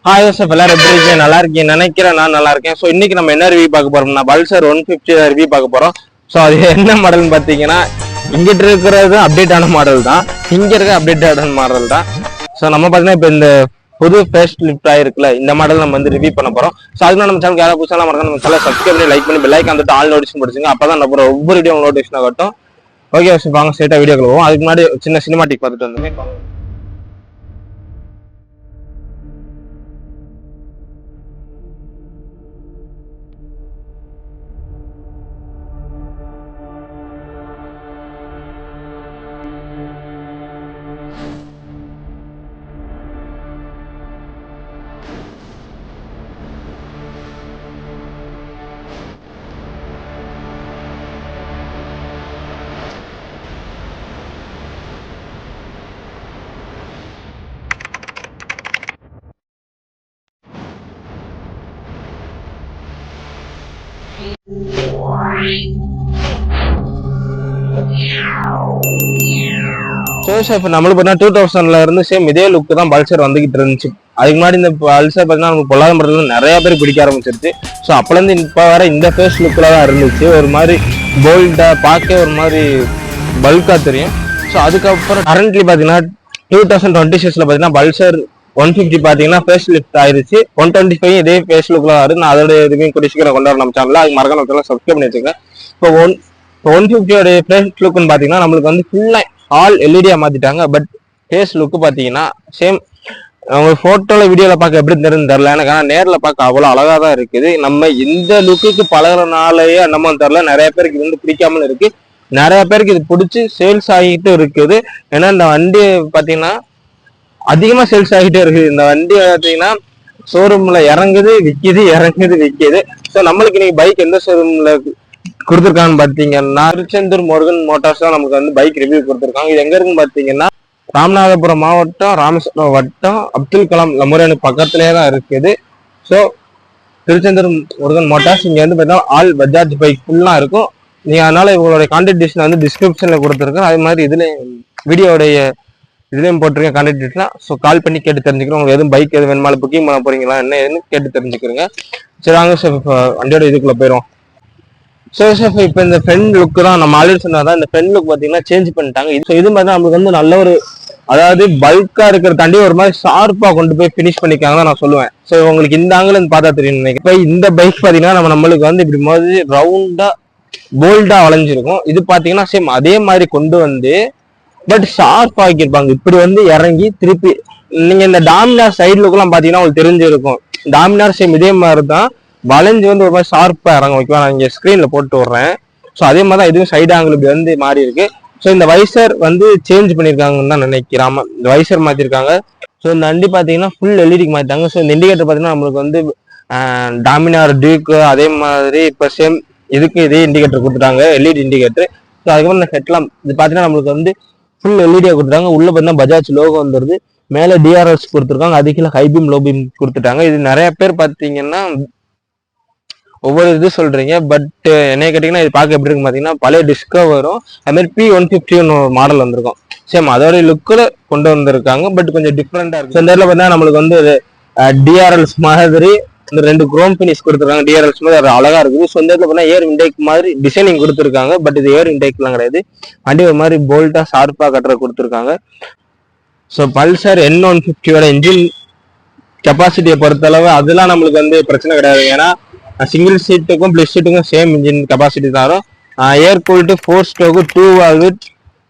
Hi Joseph, எல்லாரும் எப்படி இருக்கீங்க? நல்லா இருக்கீங்க நினைக்கிறேன். நான் நல்லா இருக்கேன். ஸோ இன்னைக்கு நம்ம என்ன ரிவ்யூ பார்க்க போறோம்னா பல்சர் 150 ரிவ்யூ பார்க்க போறோம். ஸோ அது என்ன மாடல்னு பார்த்தீங்கன்னா, இங்கிட்ட இருக்கிறது அப்டேட் ஆன மாடல் தான், இங்க இருக்க அப்டேட் ஆன மாடல் தான். ஸோ நம்ம பார்த்தீங்கன்னா இப்போ இந்த புது ஃபேஸ் லிஃப்ட் ஆயிருக்குல்ல, இந்த மாடல் நம்ம வந்து ரிவ்யூ பண்ண போறோம். ஸோ அதுக்கு நம்ம சேனல் யாராவது புதுசாக மறக்காம நம்ம சேனல் சப்ஸ்கிரைப் பண்ணி லைக் பண்ணி பெல் ஐகான் வந்துட்டு ஆல் நோட்டிஃபிகேஷன் படிச்சுங்க. அப்பதான் நம்ம ஒவ்வொரு வீடியோ நோட்டிஃபிகேஷன் ஆகட்டும். ஓகே யோசப், வாங்க ஸ்ட்ரெயிட்டா வீடியோக்குள்ள போவோம். அதுக்கு முன்னாடி சின்ன சினிமாட்டிக் பார்த்துட்டு வந்துமே. இப்போ நம்மளுக்கு பார்த்தீங்கன்னா 2000ல இருந்து சேம் இதே லுக் தான் பல்சர் வந்துகிட்டு இருந்துச்சு. அதுக்கு முன்னாடி இந்த பல்சர் பார்த்தீங்கன்னா நமக்கு பொல்லாதம்பரத்துல நிறைய பேர் பிடிக்க ஆரம்பிச்சிருச்சு. ஸோ அப்போலேருந்து இப்போ வர இந்த ஃபேஸ் லுக்கில் தான் இருந்துச்சு. ஒரு மாதிரி போல்டா பார்க்க ஒரு மாதிரி பல்கா தெரியும். ஸோ அதுக்கப்புறம் கரண்ட்லி பார்த்தீங்கன்னா 2026ல பார்த்தீங்கன்னா பல்சர் 150 பார்த்தீங்கன்னா ஃபேஸ் லிஃப்ட் ஆயிருச்சு. 125 இதே ஃபேஸ் லுக்கில் வருது. நான் அதோட ரிவ்யூ கூட சீக்கிரம் கொண்டு வர நம்ம சேனலில் அதுக்கு மறக்காம சப்ஸ்கிரைப் பண்ணி வச்சுக்கேன். இப்போ 150 ஃபேஸ் லுக்குன்னு பார்த்தீங்கன்னா நம்மளுக்கு வந்து ஃபுல்லாக ஆல் எல்இடியா மாத்திட்டாங்க. பட் ஃபேஸ் லுக்கு பார்த்தீங்கன்னா சேம். உங்களுக்கு போட்டோல வீடியோல பார்க்க எப்படி தெரியுதுன்னு தெரியல எனக்கு, ஆனால் நேரில் பார்க்க அவ்வளோ அழகா தான் இருக்குது. நம்ம இந்த லுக்குக்கு பழகிறனாலேயே என்னமோ தெரியல, நிறைய பேருக்கு இது வந்து பிடிக்காமல் இருக்கு, நிறைய பேருக்கு இது பிடிச்சி சேல்ஸ் ஆகிட்டு இருக்குது. ஏன்னா இந்த வண்டி பார்த்தீங்கன்னா அதிகமா சேல்ஸ் ஆகிட்டே இருக்குது. இந்த வண்டி பார்த்தீங்கன்னா ஷோரூம்ல இறங்குது விற்கிது, இறங்குது விற்கிது. ஸோ நம்மளுக்கு இன்னைக்கு பைக் எந்த ஷோரூம்ல கொடுத்துருக்கான்னு பார்த்தீங்கன்னா திருச்செந்தூர் முருகன் மோட்டார்ஸ் தான் நமக்கு வந்து பைக் ரிவ்யூ கொடுத்துருக்காங்க. இது எங்க இருக்குன்னு பார்த்தீங்கன்னா ராமநாதபுரம் மாவட்டம், ராமேஸ்வரம் வட்டம், அப்துல் கலாம் லமுரேனு பக்கத்திலே தான் இருக்குது. ஸோ திருச்செந்தூர் முருகன் மோட்டார்ஸ் இங்க வந்து பார்த்தீங்கன்னா ஆல் பஜாஜ் பைக் ஃபுல்லாக இருக்கும். நீங்க அதனால இவங்களோட கான்டாக்ட் டீட்டெயில் வந்து டிஸ்கிரிப்ஷன்ல கொடுத்துருக்கேன். அது மாதிரி இதுல வீடியோடைய இதுலேயும் போட்டிருக்கேன் கான்டாக்ட் டீட்டெயிலாம். ஸோ கால் பண்ணி கேட்டு தெரிஞ்சுக்கிறோம். உங்களுக்கு எதுவும் பைக் எது வேணுமாலும் புக்கிங் பண்ண போறீங்களா என்ன ஏதுன்னு கேட்டு தெரிஞ்சுக்கிறோங்க. சரி வாங்க சார், இப்போ வண்டியோட இதுக்குள்ள போயிடும். ஸோ இப்போ இந்த ஃப்ரண்ட் லுக் தான் நம்ம ஆல்ரெடி சொன்னதான். இந்த ஃப்ரண்ட் லுக் பார்த்தீங்கன்னா சேஞ்ச் பண்ணிட்டாங்க. இது மாதிரி நம்மளுக்கு வந்து நல்ல ஒரு, அதாவது பல்கா இருக்கிறதாண்டி ஒரு மாதிரி ஷார்ப்பா கொண்டு போய் ஃபினிஷ் பண்ணிக்காங்க தான் நான் சொல்லுவேன். ஸோ உங்களுக்கு இந்த ஆங்கில பார்த்தா தெரியும் நினைக்கிறேன். இப்போ இந்த பைக் பார்த்தீங்கன்னா நம்மளுக்கு வந்து இப்படி மாதிரி ரவுண்டா போல்டா வளைஞ்சிருக்கும். இது பார்த்தீங்கன்னா சேம் அதே மாதிரி கொண்டு வந்து பட் ஷார்ப் ஆக்கியிருப்பாங்க. இப்படி வந்து இறங்கி திருப்பி நீங்க இந்த டாமினார் சைடு லுக்கெல்லாம் பார்த்தீங்கன்னா உங்களுக்கு தெரிஞ்சிருக்கும். டாமினார் சேம் இதே மாதிரி தான் வளைஞ்சு வந்து ஒரு மாதிரி ஷார்ப்பா இறங்கும். ஓகேவா, நான் இங்க ஸ்கிரீன்ல போட்டு விடுறேன். ஸோ அதே மாதிரி தான் இதுவும் சைடு ஆங்கிள் இப்படி வந்து மாறி இருக்கு. ஸோ இந்த வைசர் வந்து சேஞ்ச் பண்ணியிருக்காங்கன்னு தான் நினைக்கிறாம, இந்த வைசர் மாத்திருக்காங்க. ஸோ இந்த வண்டி பார்த்தீங்கன்னா ஃபுல் எல்இடிக்கு மாத்திட்டாங்க. ஸோ இந்த இண்டிகேட்டர் பார்த்தீங்கன்னா நம்மளுக்கு வந்து டாமினார் டியூக்கு அதே மாதிரி இப்போ சேம் இதுக்கு இதே இண்டிகேட்டர் கொடுத்துட்டாங்க, எல்இடி இண்டிகேட்டர். ஸோ அதுக்கப்புறம் இந்த ஹெட்லாம் இது பார்த்தீங்கன்னா நம்மளுக்கு வந்து ஃபுல் எல்இடியா கொடுத்துட்டாங்க. உள்ள பார்த்தீங்கன்னா பஜாஜ் லோகோ வந்துருது. மேலே டிஆர்எஸ் கொடுத்துருக்காங்க, அதுக்குள்ள ஹைபீம் லோபீம் கொடுத்துட்டாங்க. இது நிறைய பேர் பார்த்தீங்கன்னா ஒவ்வொரு இது சொல்றீங்க. பட் என்ன கேட்டீங்கன்னா இது பார்க்க எப்படி இருக்கு பார்த்தீங்கன்னா பழைய டிஸ்கவரும் அது மாதிரி P150 மாடல் வந்திருக்கும். சேம் அதோட லுக்கில் கொண்டு வந்திருக்காங்க. பட் கொஞ்சம் டிஃப்ரெண்டா இருக்கு. இந்த இடத்துல பார்த்தீங்கன்னா நம்மளுக்கு வந்து டிஆர்எல்ஸ் மாதிரி இந்த 2 குரோம் பினிஷ் கொடுத்துருக்காங்க. டிஆர்எல்ஸ் மாதிரி அது அழகா இருக்குது. ஸோ இந்த இடத்துல பார்த்தீங்கன்னா ஏர் இன்டேக் மாதிரி டிசைனிங் கொடுத்துருக்காங்க. பட் இது ஏர் இன்டேக்லாம் கிடையாது. வண்டி ஒரு மாதிரி போல்ட்டா ஷார்ப்பா கட்டுற கொடுத்துருக்காங்க. ஸோ பல்சர் N150யோட இன்ஜின் கெப்பாசிட்டியை பொறுத்தளவு அதெல்லாம் நம்மளுக்கு வந்து பிரச்சனை கிடையாது. ஏன்னா சிங்கிள் சீட்டுக்கும் பிளஸ் சீட்டுக்கும் சேம் இன்ஜின் கெப்பாசிட்டி தரும். ஏர் கூல்டு 4 ஸ்ட்ரோக்கு 2 ஆகுது.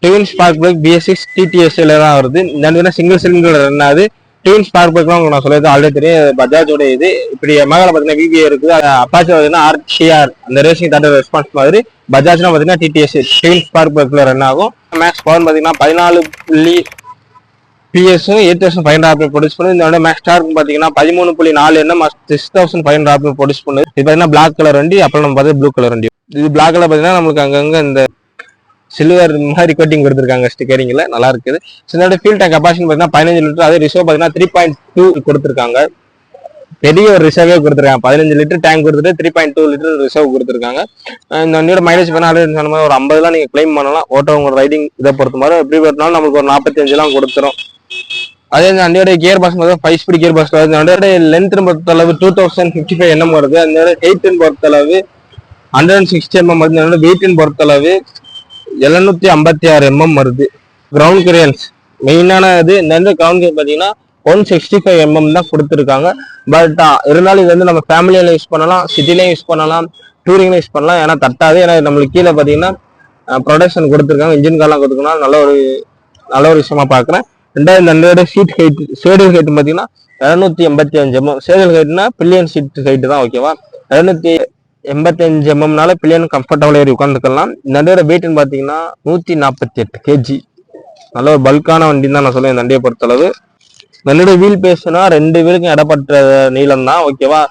ட்வின் ஸ்பார்க் பிளக் BS6 TTSல தான் வருது. இந்த சிங்கிள் சிலிண்டர் ரன் ஆகுது. ட்வின் ஸ்பார்க் பிளக்லாம் உங்களுக்கு நான் சொல்லியது ஆல்ரெடி தெரியும். பஜாஜோட இது இப்படி எமகால பார்த்தீங்கன்னா VVA இருக்குது. அப்பாச்சி பார்த்தீங்கன்னா RTR அந்த ரேசிங் தாண்டர் ரெஸ்பான்ஸ் மாதிரி. பஜாஜ்னா பார்த்தீங்கன்னா TTS ட்வின் ஸ்பார்க் பிளக்ல ரன் ஆகும். மேக்ஸ் பவர் பார்த்தீங்கன்னா 14 PS 8500 ப்ரொடியூஸ் பண்ணுது. இந்த மேக்ஸ் டார்க் பார்த்தீங்கன்னா 13.4 என்ன 6500 ப்ரொடியூஸ் பண்ணுது. இது பார்த்தீங்கன்னா பிளாக் கலர் வண்டி. அப்புறம் நம்ம பார்த்தா ப்ளூ கலர் வண்டி. இது பிளாக் கலர் பார்த்தீங்கன்னா நம்மளுக்கு அங்கங்க இந்த சில்வர் மாதிரி கோட்டிங் கொடுத்துருக்காங்க ஸ்டிக்கரிங்ல, நல்லா இருக்குது. இந்த ஃபியூல் டேங்க் கெப்பாசிட்டி பார்த்தீங்கன்னா 15 லிட்டர். அதே ரிசர்வ் பார்த்தீங்கன்னா 3.2 கொடுத்துருக்காங்க. பெரிய ஒரு ரிசர்வே கொடுத்துருக்காங்க. 15 லிட்டர் டேங்க் கொடுத்துட்டு 3.2 லிட்டர் ரிசர்வ் கொடுத்துருக்காங்க. இந்த வண்டியோட மைலேஜ் பண்ணாலும் சொன்ன மாதிரி ஒரு 50 நீங்க கிளைம் பண்ணலாம். ஓட்டோ உங்க ரைடிங் இதை பொறுத்த மாதிரி எப்படி பண்ணாலும் நமக்கு ஒரு 45 கொடுத்துரும். அதே இந்த வண்டியோட கியர் பாக்ஸ் பார்த்தா 5 ஸ்பீட் கியர் பாக்ஸ் வருது. வண்டியோட லென்த் பொறுத்தளவு 2055 mm வருது. அந்த ஹைட் பொறுத்தளவு 160 mm வருது. அதோட வெயிட் பொறுத்தளவு 756 mm வருது. கிரவுண்ட் கிளியரன்ஸ் மெயினான இது இந்த கிரவுண்ட் கிளியர் பார்த்தீங்கன்னா 165 mm தான் கொடுத்துருக்காங்க. பட் இருந்தாலும் இது வந்து நம்ம ஃபேமிலியில யூஸ் பண்ணலாம், சிட்டிலையும் யூஸ் பண்ணலாம், டூரிங்ல யூஸ் பண்ணலாம். ஏன்னா தட்டாது. ஏன்னா நம்மளுக்கு கீழே பார்த்தீங்கன்னா ப்ரொடக்ஷன் கொடுத்துருக்காங்க, இன்ஜின் கார்லாம் கொடுத்துருக்கோம். நல்ல ஒரு விஷயமா பார்க்குறேன். ரெண்டாவது இந்த வண்டியோட சீட் ஹைட் சேடியல் ஹைட் பார்த்தீங்கன்னா 285 mm. சேடியல் ஹைட்னா பில்லியன் சீட் ஹைட்டு தான், ஓகேவா? 285 mmனால பில்லியன் கம்ஃபர்டபுளாக ஏறி உட்காந்துக்கலாம். இந்த வண்டியோட வெயிட்னு பார்த்தீங்கன்னா 148 kg. நல்ல ஒரு பல்கான வண்டின்னு தான் நான் சொல்லுவேன் இந்த வண்டியை பொறுத்தளவு. வண்டியோட வீல் பேஸ்னா 2 வீலுக்கும் இடப்பட்ட நீளம் தான், ஓகேவா?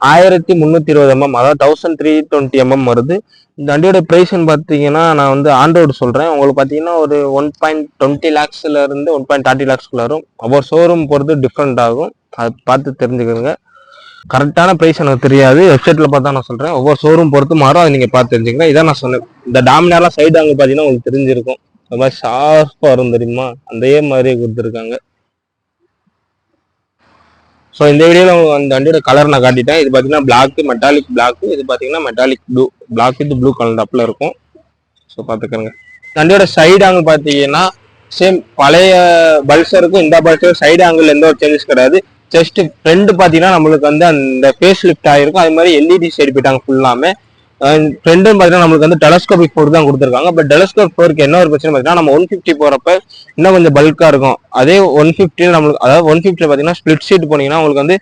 1320 mm, அதாவது 1320 mm வருது. இந்த வண்டியோட ப்ரைஸ்ன்னு பார்த்தீங்கன்னா நான் வந்து ஆண்ட்ராய்டு சொல்கிறேன். உங்களுக்கு பார்த்தீங்கன்னா ஒரு 1.20 lakhsல இருந்து 1.30 lakhsக்குள்ள வரும். ஒவ்வொரு ஷோரூம் பொறுத்து டிஃப்ரெண்ட் ஆகும், அதை பார்த்து தெரிஞ்சுக்கோங்க. கரெக்டான ப்ரைஸ் எனக்கு தெரியாது, வெப்சைட்டில் பார்த்தா நான் சொல்கிறேன். ஒவ்வொரு ஷோரூம் பொறுத்து மாறும், அதை நீங்கள் பார்த்து தெரிஞ்சுக்கங்க. இதான் நான் சொன்னேன். இந்த டாமினார்லாம் சைடு அங்கே பார்த்தீங்கன்னா உங்களுக்கு தெரிஞ்சிருக்கும், அது மாதிரி ஷார்ப்பாக வரும் தெரியுமா, அதே மாதிரியே கொடுத்துருக்காங்க. ஸோ இந்த வீடியோவில் அந்த வண்டியோட கலர் நான் காட்டிட்டேன். இது பார்த்தீங்கன்னா பிளாக், மெட்டாலிக் பிளாக். இது பார்த்தீங்கன்னா metallic blue, black with blue colour அப்பில் இருக்கும். ஸோ பார்த்துக்கோங்க. வண்டியோட சைடு ஆங்கிள் பார்த்தீங்கன்னா சேம் பழைய பல்சருக்கும் இந்த பல்சருக்கும் சைடு ஆங்கிள் எந்த ஒரு சேஞ்சஸ் கிடையாது. ஜஸ்ட் ஃப்ரண்ட் பார்த்தீங்கன்னா நம்மளுக்கு வந்து அந்த ஃபேஸ் லிஃப்ட் ஆகிருக்கும். அது மாதிரி எல்இடி சைடு போயிட்டாங்க ஃபுல்லாமே. ஃப்ரெண்டும் பார்த்தீங்கன்னா நம்மளுக்கு வந்து டெலஸ்கோபிக் ஃபோர் தான் கொடுத்துருக்காங்க. பட் டெலஸ்கோப் ஃபோருக்கு என்ன ஒரு பிரச்சனை பார்த்தீங்கன்னா நம்ம 150 போகிறப்ப இன்னும் கொஞ்சம் பல்காக இருக்கும். அதே 150 நம்மளுக்கு, அதாவது 150 பார்த்தீங்கன்னா ஸ்பிளிட் சீட் போனீங்கன்னா உங்களுக்கு வந்து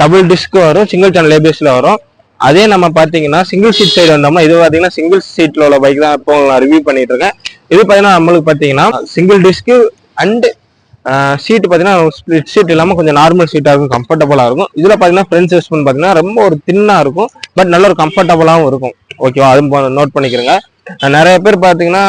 டபுள் டிஸ்க் வரும், சிங்கிள் சேனல் ஏபிஎஸ்ல வரும். அதே நம்ம பார்த்தீங்கன்னா சிங்கிள் சீட் சைடு வந்தோம்னா இது பார்த்தீங்கன்னா சிங்கிள் சீட்ல உள்ள பைக் தான் இப்போ நான் ரிவ்யூ பண்ணிட்டு இருக்கேன். இது பார்த்தீங்கன்னா நம்மளுக்கு பார்த்தீங்கன்னா சிங்கிள் டிஸ்க் அண்ட் சீட்டு பார்த்தீங்கன்னா ஸ்பிளிட் சீட் இல்லாமல் கொஞ்சம் நார்மல் சீட்டாக இருக்கும், கம்ஃபர்டபுளாக இருக்கும். இதில் பார்த்தீங்கன்னா ஃப்ரண்ட் செஸ்மெண்ட் பார்த்தீங்கன்னா ரொம்ப ஒரு தின்னாக இருக்கும், பட் நல்ல ஒரு கம்ஃபர்டபுளாகவும் இருக்கும், ஓகேவா? அது நோட் பண்ணிக்கிறேங்க. நிறைய பேர் பார்த்தீங்கன்னா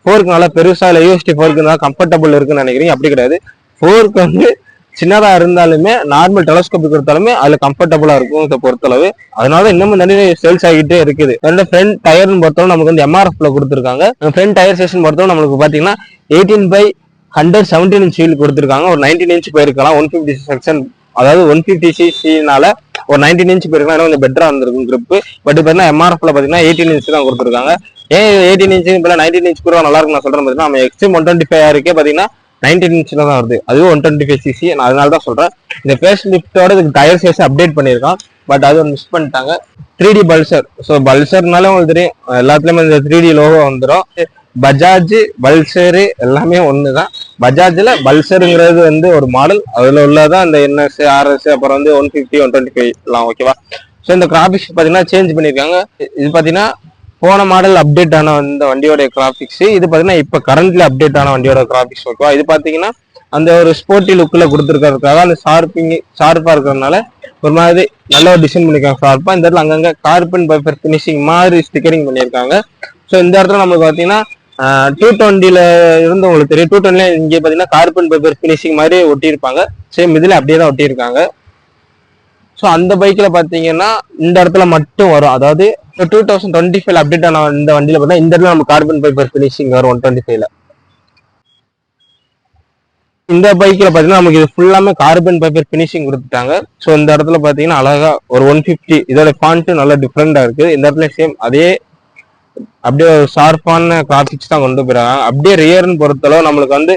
ஃபோருக்கு நல்லா பெருசாக இல்லை யூஎஸ்டி ஃபோருக்கு நல்லா கம்ஃபர்டபுள் இருக்குன்னு நினைக்கிறீங்க. அப்படி கிடையாது. ஃபோருக்கு வந்து சின்னதாக இருந்தாலுமே நார்மல் டெலஸ்கோபிக் கொடுத்தாலுமே அதில் கம்ஃபர்டபுளாக இருக்கும் இதை பொறுத்தளவு. அதனால இன்னமும் நிறைய சேல்ஸ் ஆகிட்டே இருக்குது. ரெண்டு ஃப்ரண்ட் டயர்னு பொறுத்தவரை நமக்கு வந்து எம்ஆர்எஃப்ல கொடுத்துருக்காங்க. ஃப்ரண்ட் டயர் செஷன் பொறுத்தவரை நம்மளுக்கு பார்த்தீங்கன்னா 18/117 inch வீல் கொடுத்துருக்காங்க. ஒரு 19 inch போயிருக்கலாம் 150 செக்ஷன், அதாவது 150cc-னால ஒரு 19 inch போயிருக்கலாம், இன்னும் கொஞ்சம் பெட்டரா இருந்திருக்கும் கிரிப். பட் பார்த்தீங்கன்னா எம்ஆர்எஃப்ல பார்த்தீங்கன்னா 18 inch தான் கொடுத்துருக்காங்க. ஏன் 18 inch இப்போ 19 inch கூட நல்லா இருக்கும் நான் சொல்றேன். பார்த்தீங்கன்னா நம்ம எக்ஸ்ட்ரீம் 125 இருக்கே பார்த்தீங்கன்னா 19 inchல தான் வருது, அதுவும் 125cc. நான் அதனால தான் சொல்றேன். இந்த ஃபேஸ் லிஃப்டோட இதுக்கு டயர் சைஸ் அப்டேட் பண்ணியிருக்கான், பட் அது மிஸ் பண்ணிட்டாங்க. 3D Pulsar. ஸோ பல்சர்னால உங்களுக்கு தெரியும் எல்லாத்துலயுமே இந்த 3D லோகோ வந்துடும். பஜாஜ் பல்சர் எல்லாமே ஒண்ணுதான். பஜாஜ்ல பல்சருங்கிறது வந்து ஒரு மாடல், அதுல உள்ளதான் இந்த என்எஸ், ஆர்எஸ், அப்புறம் வந்து 150, 125 எல்லாம், ஓகேவா? ஸோ இந்த கிராபிக்ஸ் பாத்தீங்கன்னா சேஞ்ச் பண்ணிருக்காங்க. இது பாத்தீங்கன்னா போன மாடல் அப்டேட் ஆன இந்த வண்டியோட கிராபிக்ஸ், இது பாத்தீங்கன்னா இப்ப கரண்ட்ல அப்டேட் ஆன வண்டியோட கிராபிக்ஸ், ஓகேவா? இது பாத்தீங்கன்னா அந்த ஒரு ஸ்போர்ட்டி லுக்ல கொடுத்துருக்கிறதுக்காக அந்த ஷார்ப்பா இருக்கிறதுனால ஒரு மாதிரி நல்ல ஒரு டிசைன் பண்ணிருக்காங்க ஷார்ப்பா. இந்த இடத்துல அங்கங்க கார்பன் பைப்பர் பினிஷிங் மாதிரி ஸ்டிக்கரிங் பண்ணியிருக்காங்க. ஸோ இந்த இடத்துல நமக்கு பாத்தீங்கன்னா 220ல இருந்து உங்களுக்கு தெரியும், 220ல இங்கே பாத்தீங்கன்னா கார்பன் பேப்பர் பினிஷிங் மாதிரி ஒட்டியிருப்பாங்க. சேம் இதுல அப்படியே தான் ஒட்டியிருக்காங்க. ஸோ அந்த பைக்ல பாத்தீங்கன்னா இந்த இடத்துல மட்டும் வரும், அதாவது 2025 அப்டேட் ஆன இந்த வண்டியில பார்த்தா இந்த இடத்துல நம்ம கார்பன் பேப்பர் பினிஷிங் வரும் 125ல. இந்த பைக்ல பாத்தீங்கன்னா நமக்கு இது ஃபுல்லாமே கார்பன் பேப்பர் பினிஷிங் கொடுத்துட்டாங்க. ஸோ இந்த இடத்துல பாத்தீங்கன்னா அழகா ஒரு 150 இதோட ஃபாண்ட் நல்லா டிஃப்ரெண்டா இருக்கு. இந்த இடத்துல சேம் அதே அப்படியே ஒரு ஷார்ப்பான கிராபிக்ஸ் தான் கொண்டு போயிறாங்க. அப்படியே ரியர்னு பொறுத்தளவு நம்மளுக்கு வந்து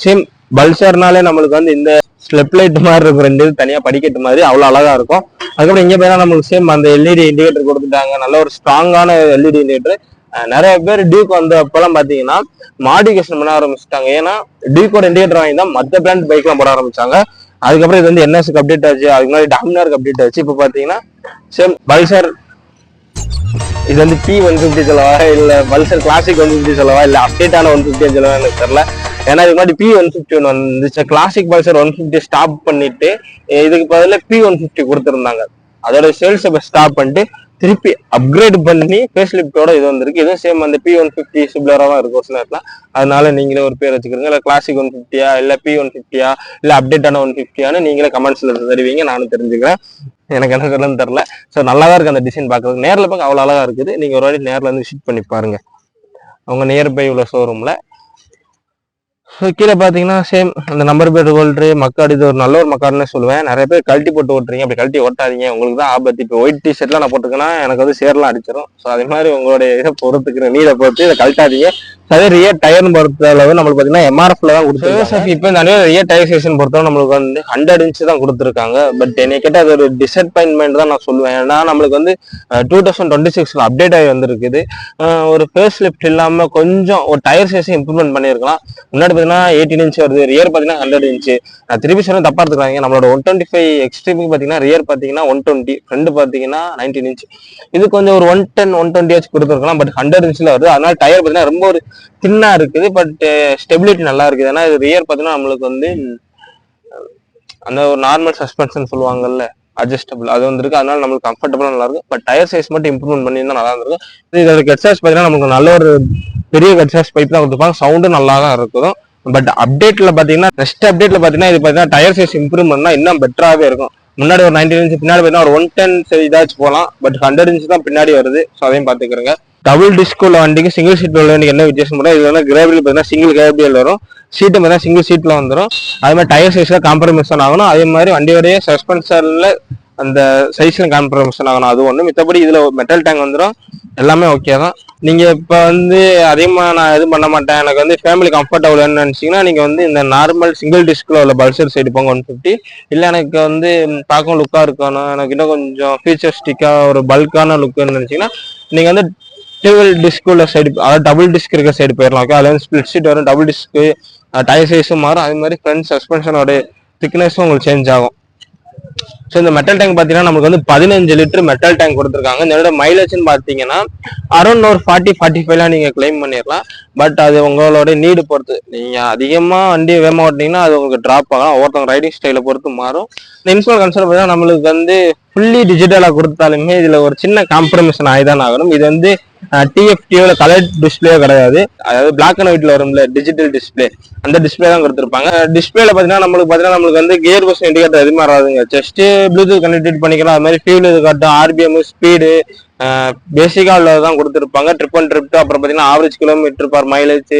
சேம் பல்சர்னாலே நம்மளுக்கு வந்து இந்த ஸ்லெப் லைட் மாதிரி இருக்கும், ரெண்டு தனியா படிக்கட்டு மாதிரி, அவ்வளவு அழகா இருக்கும். அதுக்கப்புறம் இங்க போய் நம்மளுக்கு சேம் அந்த எல்இடி இண்டிகேட்டர் கொடுத்துட்டாங்க, நல்ல ஒரு ஸ்ட்ராங்கான எல்இடி இண்டிகேட்டர். நிறைய பேர் டியூக் வந்து அப்பெல்லாம் பாத்தீங்கன்னா மாடிஃபிகேஷன் பண்ண ஆரம்பிச்சுட்டாங்க. ஏன்னா டியூக்கோட இண்டிகேட்டர் வாங்கி தான் மற்ற பிராண்ட் பைக் எல்லாம் போட ஆரம்பிச்சாங்க. அதுக்கப்புறம் இது வந்து என்எஸ்க்கு அப்டேட் ஆச்சு, அதுக்கு முன்னாடி டாமினாருக்கு அப்டேட் ஆச்சு. இப்போ பாத்தீங்கன்னா சேம் பல்சர் இது வந்து P150 சொல்லவா இல்ல பல்சர் கிளாசிக் 150 சொல்லவா இல்ல அப்டேட் ஆன 150 சொல்லவா எனக்கு தெரியல. ஏன்னா இதுக்கு முன்னாடி P150 வந்துச்சு, கிளாசிக் பல்சர் 150 ஸ்டாப் பண்ணிட்டு இதுக்கு பதில P150 கொடுத்துருந்தாங்க. அதோட சேல்ஸ் ஸ்டாப் பண்ணிட்டு திருப்பி அப்கிரேட் பண்ணி ஃபேஸ் லிஃப்டோட இது வந்திருக்கு. இதுவும் சேம் அந்த P150 சிப்லரா தான் இருக்கும் சில நேரத்துல. அதனால நீங்களே ஒரு பேர் வச்சுக்கிறீங்க, இல்ல கிளாசிக் 150 இல்ல P150 இல்ல அப்டேட் ஆன 150 நீங்களே கமெண்ட்ஸ்ல தருவீங்க, நானும் தெரிஞ்சுக்கிறேன். எனக்கு என்ன சொல்லணும்னு தெரியல. ஸோ நல்லாதான் இருக்கு அந்த டிசைன் பார்க்கறதுக்கு. நேரில் பார்க்க அவ்வளோ அழகா இருக்குது. நீங்க ஒரு வாட்டி நேரில் வந்து விசிட் பண்ணி பாருங்க அவங்க நியர்பை உள்ள ஷோரூம்ல. ஸோ கீழே பார்த்தீங்கன்னா சேம் அந்த நம்பர் பிளேட் ஹோல்டரு மக்காடு, இது ஒரு நல்ல ஒரு மக்காடுன்னு சொல்லுவேன். நிறைய பேர் கழட்டி போட்டு ஓட்டுறீங்க, அப்படி கழட்டி ஓட்டாதீங்க, உங்களுக்கு தான் ஆபத்து. இப்போ ஒயிட் டிஷர்ட்லாம் நான் போட்டுக்கேன்னா எனக்கு வந்து சேரெலாம் அடிச்சிடும். ஸோ அதே மாதிரி உங்களுடைய இதை பொறுத்துக்கிற நீரை பொறுத்து இதை கழட்டாதீங்க. அதே ரியர் டயர்னு பொறுத்த அளவு நம்மளுக்கு பார்த்தீங்கன்னா எம்ஆர்எஃப்ல தான் கொடுத்துருக்காங்க. இப்போ இந்த ரியர் டயர் ஸ்டேஷன் பொறுத்தவரை நம்மளுக்கு வந்து 100 இன்ச் தான் கொடுத்துருக்காங்க. பட் என்னை கேட்டால் அது ஒரு டிசப்பாயின்மெண்ட் தான் நான் சொல்லுவேன். ஏன்னா நம்மளுக்கு வந்து 2026 அப்டேட் ஆகி வந்திருக்குது. ஒரு ஃபேஸ் லிஃப்ட் இல்லாமல் கொஞ்சம் ஒரு டயர் சைஸை இம்ப்ரூவ்மெண்ட் பண்ணியிருக்கலாம். முன்னாடி பார்த்தீங்கன்னா 18 இன்ச் வருது, ரியர் பார்த்தீங்கன்னா 100 இன்ச். நான் திருப்பி சொல்ல தப்பா எடுத்துக்கிறாங்க. நம்மளோட 125 எக்ஸ்ட்ரீமுக்கு பார்த்தீங்கன்னா ரியர் பார்த்தீங்கன்னா 120, ஃப்ரண்ட் பார்த்தீங்கன்னா 19 இன்ச். இது கொஞ்சம் ஒரு 110 120 கொடுத்துருக்கலாம். பட் 100 இன்ச்ல வருது. அதனால டயர் பார்த்தீங்கன்னா ரொம்ப ஒரு தின்னா இருக்குது. பட் ஸ்டெபிலிட்டி நல்லா இருக்குது. ஏன்னா இது ரியர் பார்த்தீங்கன்னா நம்மளுக்கு வந்து அந்த ஒரு நார்மல் சஸ்பென்ஷன் சொல்லுவாங்கல்ல, அட்ஜஸ்டபிள், அது வந்துருக்கு. அதனால நம்மளுக்கு கம்ஃபர்டபுளாக நல்லா இருக்கும். பட் டயர் சைஸ் மட்டும் இம்ப்ரூவ்மெண்ட் பண்ணியிருந்தா நல்லா இருந்திருக்கும். இதோட கெட்சாஸ் பார்த்தீங்கன்னா நமக்கு நல்ல ஒரு பெரிய கெட்சாஸ் பைப் தான் கொடுத்துருப்பாங்க. சவுண்டும் நல்லா தான் இருக்கும். பட் அப்டேட்ல பாத்தீங்கன்னா நெக்ஸ்ட் அப்டேட்ல பாத்தீங்கன்னா இது பாத்தீங்கன்னா டயர் சைஸ் இம்ப்ரூவ் பண்ணா இன்னும் பெட்டராகவே இருக்கும். முன்னாடி ஒரு 19 இன்ச், பின்னாடி பார்த்தீங்கன்னா ஒரு 110 இதாச்சும் போகலாம். பட் 100 இன்ச் தான் பின்னாடி வருது. ஸோ அதையும் பாத்துக்கிறேங்க. டபுள் டிஸ்க் உள்ள வண்டிக்கு சிங்கிள் சீட் உள்ள வண்டிக்கு என்ன வித்தியாசம் பண்ணா, இது வந்து கிரேபியல் பார்த்தீங்கன்னா சிங்கிள் கிரேபியல் வரும், சீட்டு பார்த்தீங்கன்னா சிங்கிள் சீட்ல வந்துடும். அதே மாதிரி டயர் சைஸ்ல காம்ப்ரமைஸ் ஆகணும். அதே மாதிரி வண்டியோடைய சஸ்பென்ஷன்ல அந்த சைஸ்ல காம்ப்ரமைஸ் ஆகணும். அது ஒண்ணு. மித்தபடி இதுல மெட்டல் டேங்க் வந்துடும். எல்லாமே ஓகே தான். நீங்க இப்ப வந்து அதிகமா நான் எதுவும் பண்ண மாட்டேன், எனக்கு வந்து ஃபேமிலி கம்ஃபர்டபுள்னு நினைச்சீங்கன்னா நீங்க வந்து இந்த நார்மல் சிங்கிள் டிஸ்க்ல உள்ள பல்சர் சைடு போங்க 150. இல்ல எனக்கு வந்து பார்க்கவும் லுக்கா இருக்கணும், எனக்கு இன்னும் கொஞ்சம் ஃபீச்சர்ஸ்டிக்கா ஒரு பல்கான லுக்குன்னு நினைச்சீங்கன்னா நீங்க வந்து டியூவல் டிஸ்க் உள்ள சைடு, அதாவது டபுள் டிஸ்க் இருக்க சைடு போயிடலாம். ஓகே, அதுல வந்து ஸ்பிளிட் சீட் வரும், டபுள் டிஸ்க், டயர் சைஸும் மாறும். அதே மாதிரி ஃப்ரண்ட் சஸ்பென்ஷனோட திக்னஸும் உங்களுக்கு சேஞ்ச் ஆகும். ஸோ இந்த மெட்டல் டேங்க் பார்த்தீங்கன்னா நமக்கு வந்து 15 லிட்டர் மெட்டல் டேங்க் கொடுத்துருக்காங்க. இதோட மைலேஜ்னு பார்த்தீங்கன்னா அரௌண்ட் ஒரு 40-45 நீங்க கிளைம் பண்ணிடலாம். பட் அது உங்களோட நீடு பொறுத்து. நீங்க அதிகமா வண்டியை வேகமாக ஓட்டினீங்கன்னா அது உங்களுக்கு டிராப் ஆகலாம். ஒவ்வொருத்தவங்க ரைடிங் ஸ்டைலை பொறுத்து மாறும். இந்த இன்ஸ்டால் கன்சோல் பார்த்தீங்கன்னா நம்மளுக்கு வந்து ஃபுல்லி டிஜிட்டலாக கொடுத்தாலுமே இதுல ஒரு சின்ன காம்ப்ரமைசன் ஆகிதான் ஆகணும். இது வந்து டிஎஃப்டியோட கலர் டிஸ்பிளே கிடையாது. அதாவது பிளாக் அண்ட் ஒயிட்ல வரும்ல டிஜிட்டல் டிஸ்பிளே, அந்த டிஸ்பிளே தான் கொடுத்துருப்பாங்க. டிஸ்பிளேல பாத்தீங்கன்னா நம்மளுக்கு வந்து கியர் பாக்ஸ் இண்டிகேட்டர் எதுவுமே வராதுங்க. ஜஸ்ட் ப்ளூடூத் கனெக்ட் பண்ணிக்கலாம். அது மாதிரி ஃபியூல் இது காட்டும், ஆர்பிஎம், ஸ்பீடு பேசிக்கா உள்ளதான் கொடுத்துருப்பாங்க. ட்ரிப் அண்ட் ட்ரிப், அப்புறம் பாத்தீங்கன்னா average kilometre per mileage,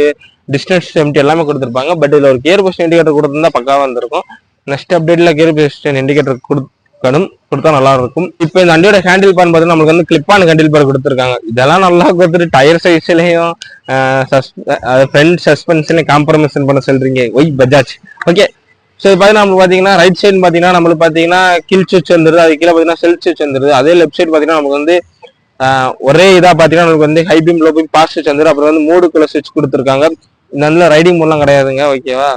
distance empty எல்லாமே கொடுத்துருப்பாங்க. பட் இதுல ஒரு கியர் பாக்ஸ் இண்டிகேட்டர் கொடுத்துருந்தா பக்காவா வந்திருக்கும். நெக்ஸ்ட் அப்டேட்ல கியர் பாக்ஸ் இண்டிகேட்டர் கொடுத்தா நல்லா இருக்கும். இப்போ இந்த வண்டியோட ஹேண்டில் பார் பார்த்தீங்கன்னா நமக்கு வந்து கிளிப்பான ஹேண்டில் பார் கொடுத்துருக்காங்க. இதெல்லாம் நல்லா கொடுத்துட்டு டயர் சைஸ்லயும் ஃப்ரண்ட் சஸ்பென்ஷன்லையும் காம்ப்ரமைசன் பண்ண சொல்றீங்க ஒய் பஜாஜ். ஓகே, ஸோ இது பார்த்தீங்கன்னா நம்மளுக்கு பார்த்தீங்கன்னா ரைட் சைடு பார்த்தீங்கன்னா நம்மளுக்கு பார்த்தீங்கன்னா கில் சுவிட்ச் வந்துருது, அது கீழே பார்த்தீங்கன்னா செல்ஃப் சுவிட்ச் வந்துருது. அதே லெஃப்ட் சைடு பார்த்தீங்கன்னா நமக்கு வந்து ஒரே இதாக பார்த்தீங்கன்னா நமக்கு வந்து high beam, low beam, pass சுவிட்ச் வந்துடும். அப்புறம் வந்து மூடுக்குள்ள சுவிட்ச் கொடுத்துருக்காங்க. இந்த இடத்துல ரைடிங் மோட்லாம் கிடையாதுங்க. ஓகேவா,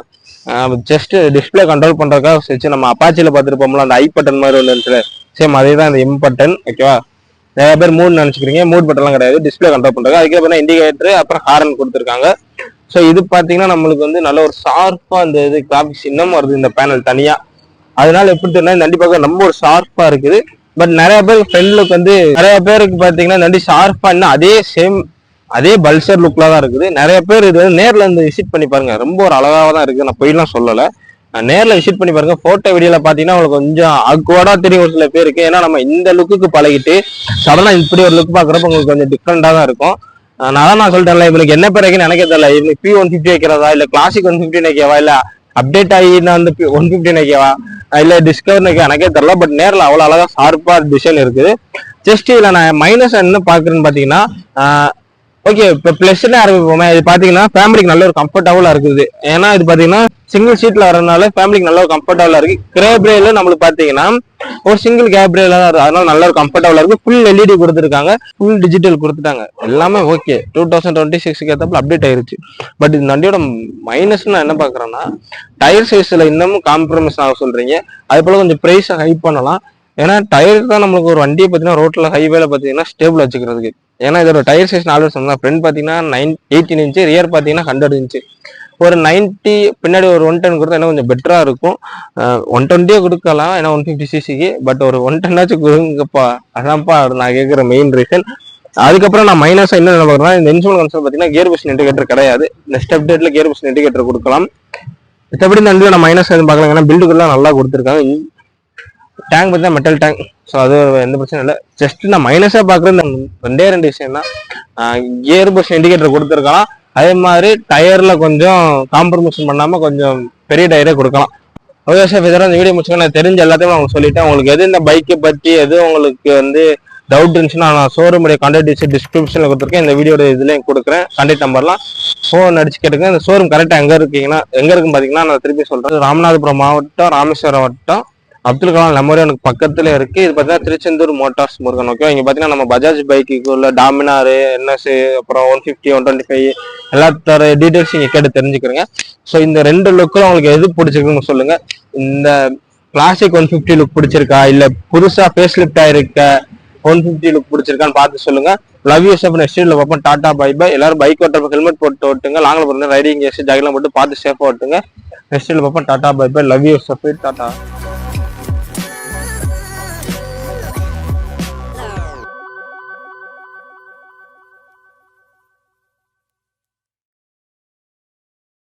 ஜஸ்ட் டிஸ்பிளே கண்ட்ரோல் பண்றதுக்காக வச்சு நம்ம அப்பாச்சியில பார்த்துருப்போம்ல அந்த ஐ பட்டன் மாதிரி ஒன்று இருந்துச்சு, சேம் அதே தான் இந்த எம் பட்டன். ஓகேவா, நிறைய பேர் மூட் நினைச்சுக்கிறீங்க, மூட் பட்டன்லாம் கிடையாது, டிஸ்பிளே கண்ட்ரோல் பண்றது. அதுக்கு பார்த்தீங்கன்னா இண்டிகேட்டர், அப்புறம் ஹாரன் கொடுத்துருக்காங்க. ஸோ இது பார்த்தீங்கன்னா நம்மளுக்கு வந்து நல்ல ஒரு ஷார்ப்பா இந்த இது கிராபிக்ஸ் இன்னும் வருது இந்த பேனல் தனியா. அதனால எப்படி தெரியும், இந்த வண்டி பார்க்க ரொம்ப ஒரு ஷார்ப்பா இருக்குது. பட் நிறைய பேருக்கு ஃப்ரண்ட் லுக் வந்து நிறைய பேருக்கு பார்த்தீங்கன்னா இந்த வண்டி ஷார்ப்பா இன்னும் அதே சேம் அதே பல்சர் லுக்ல தான் இருக்குது. நிறைய பேர் இது வந்து நேர்ல இருந்து விசிட் பண்ணி பாருங்க, ரொம்ப ஒரு அழகாக தான் இருக்குது. நான் போயெல்லாம் சொல்லலை, நேர்ல விசிட் பண்ணி பாருங்க. போட்டோ வீடியோல பாத்தீங்கன்னா உங்களுக்கு கொஞ்சம் அக்வர்டா தெரியும் ஒரு சில பேருக்கு. ஏன்னா நம்ம இந்த லுக்குக்கு பழகிட்டு சடனா இப்படி ஒரு லுக் பாக்குறப்ப உங்களுக்கு கொஞ்சம் டிஃப்ரெண்டா தான் இருக்கும். நான் சொல்லிட்டேன்ல, இவனுக்கு என்ன பேர் வைக்கன்னு எனக்கு தெரியல. இவனுக்கு P150 வைக்கிறதா, இல்ல கிளாசிக் 150 வைக்கவா, இல்ல அப்டேட் ஆகி நான் வந்து 150 வைக்கவா, இல்ல டிஸ்கவர் வைக்க எனக்கே தெரியல. பட் நேரில் அவ்வளவு அழகா ஷார்ப்பா டிசைன் இருக்குது. ஜஸ்ட் இதுல நான் மைனஸ் என்ன பாக்குறேன்னு பாத்தீங்கன்னா, ஓகே இப்போ பிளஸ்ல ஆரம்பிப்போமே. இது பாத்தீங்கன்னா ஃபேமிலிக்கு நல்ல ஒரு கம்ஃபர்டபுளா இருக்குது. ஏன்னா இது பாத்தீங்கன்னா சிங்கிள் சீட்ல வரதுனால ஃபேமிலிக்கு நல்ல ஒரு கம்ஃபர்டபுளா இருக்கு. கேப்ரேல நம்மளுக்கு பாத்தீங்கன்னா ஒரு சிங்கிள் கேப்ரேல தான் இருக்கு, அதனால நல்ல ஒரு கம்ஃபர்டபுளா இருக்கு. ஃபுல் எல்இடி கொடுத்துருக்காங்க, ஃபுல் டிஜிட்டல் கொடுத்துட்டாங்க, எல்லாமே ஓகே. 2026 ஏத்தாப்புல அப்டேட் ஆயிருச்சு. பட் இந்த வண்டியோட மைனஸ் நான் என்ன பாக்குறேன்னா, டயர் சைஸ்ல இன்னமும் காம்ப்ரமைஸ் ஆக சொல்றீங்க. அது போல கொஞ்சம் பிரைஸ் ஹை பண்ணலாம். ஏன்னா டயர் தான் நம்மளுக்கு ஒரு வண்டியை பார்த்தீங்கன்னா ரோட்ல ஹைவேல பார்த்தீங்கன்னா ஸ்டேபிள் வச்சுக்கிறதுக்கு. ஏன்னா இதோட டயர் சைஸ் 4 சொன்னா ஃப்ரண்ட் பார்த்தீங்கன்னா 18 இன்ச்சு, ரியர் பார்த்தீங்கன்னா 100 இன்ச்சு. ஒரு 90 பின்னாடி ஒரு 110 கொடுத்தா இன்னும் கொஞ்சம் பெட்டரா இருக்கும். 120 கொடுக்கலாம் ஏன்னா 150 சிசிக்கு. பட் ஒரு 110 கொடுங்கப்பா, அதான்ப்பா நான் கேட்குற மெயின் ரீசன். அதுக்கப்புறம் நான் மைனஸா என்ன பார்க்குறேன்னா, இந்த இன்ஸ்ட்ருமெண்ட் கன்சோல் பார்த்தீங்கன்னா கியர் பாக்ஸ் இண்டிகேட்டர் கிடையாது. நெக்ஸ்ட் அப்டேட்ல கியர் பாக்ஸ் இண்டிகேட்டர் கொடுக்கலாம். மற்றபடி இந்த நான் மைனஸ் எதுவும் பார்க்கலாம். ஏன்னா பில்டுகள்லாம் நல்லா கொடுத்துருக்காங்க. டேங்க் பார்த்தீங்கன்னா மெட்டல் டேங்க், ஸோ அது எந்த பிரச்சனையும் இல்லை. ஜஸ்ட் நான் மைனஸாக பார்க்குறது இந்த ரெண்டே விஷயம் தான். கியர் பாக்ஸ் இண்டிகேட்டர் கொடுத்துருக்கலாம். அதே மாதிரி டயர்ல கொஞ்சம் காம்ப்ரமைஸ் பண்ணாம கொஞ்சம் பெரிய டயரே கொடுக்கலாம். ஓகே சார், இதெல்லாம் இந்த வீடியோ முடிச்சுக்க நான் தெரிஞ்ச எல்லாத்தையும் அவங்க சொல்லிட்டேன். உங்களுக்கு எது இந்த பைக்கை பற்றி எது உங்களுக்கு வந்து டவுட் இருந்துச்சுன்னா நான் ஷோரூமுடைய கான்டாக்ட் டிஸ்கிரிப்ஷனில் கொடுத்துருக்கேன். இந்த வீடியோட இதுலேயும் கொடுக்குறேன் கான்டாக்ட் நம்பர்லாம். ஃபோன் அடிச்சு கேட்டுங்க. இந்த ஷோரூம் கரெக்டாக எங்கே இருக்குன்னு பார்த்தீங்கன்னா நான் திருப்பி சொல்கிறேன். ராமநாதபுரம் மாவட்டம், ராமேஸ்வரம் வட்டம், அப்துல் கலாம் மெமோரியலுக்கு பக்கத்துல இருக்கு. இது பார்த்தீங்கன்னா திருச்செந்தூர் மோட்டார்ஸ் முருகன். ஓகே, இங்க பார்த்தீங்கன்னா நம்ம பஜாஜ் பைக்கு உள்ள டாமினார், NS, அப்புறம் 150, 125 எல்லாத்தோட டீடைல்ஸ் நீங்க கேட்டு தெரிஞ்சுக்கிறீங்க. ஸோ இந்த 2 லுக்கில் உங்களுக்கு எது பிடிச்சிருக்குன்னு சொல்லுங்க. இந்த கிளாசிக் 150 லுக் பிடிச்சிருக்கா, இல்ல புதுசா ஃபேஸ் லிஃப்ட் ஆயிருக்க 150 லுக் பிடிச்சிருக்கான்னு பார்த்து சொல்லுங்க. Love you sir. நெக்ஸ்ட் வீடியோல பார்ப்போம். Tata bye bye. எல்லாரும் பைக் ஓட்டுறப்ப ஹெல்மெட் போட்டு ஓட்டுங்க. லாங்கில் போகிறது ரைடிங் கேஸ் ஜாக்கெல்லாம் போட்டு பார்த்து சேஃபாக ஓட்டுங்க. நெக்ஸ்ட் வீடியோல பார்ப்போம். Tata bye bye. Love you sir. Tata.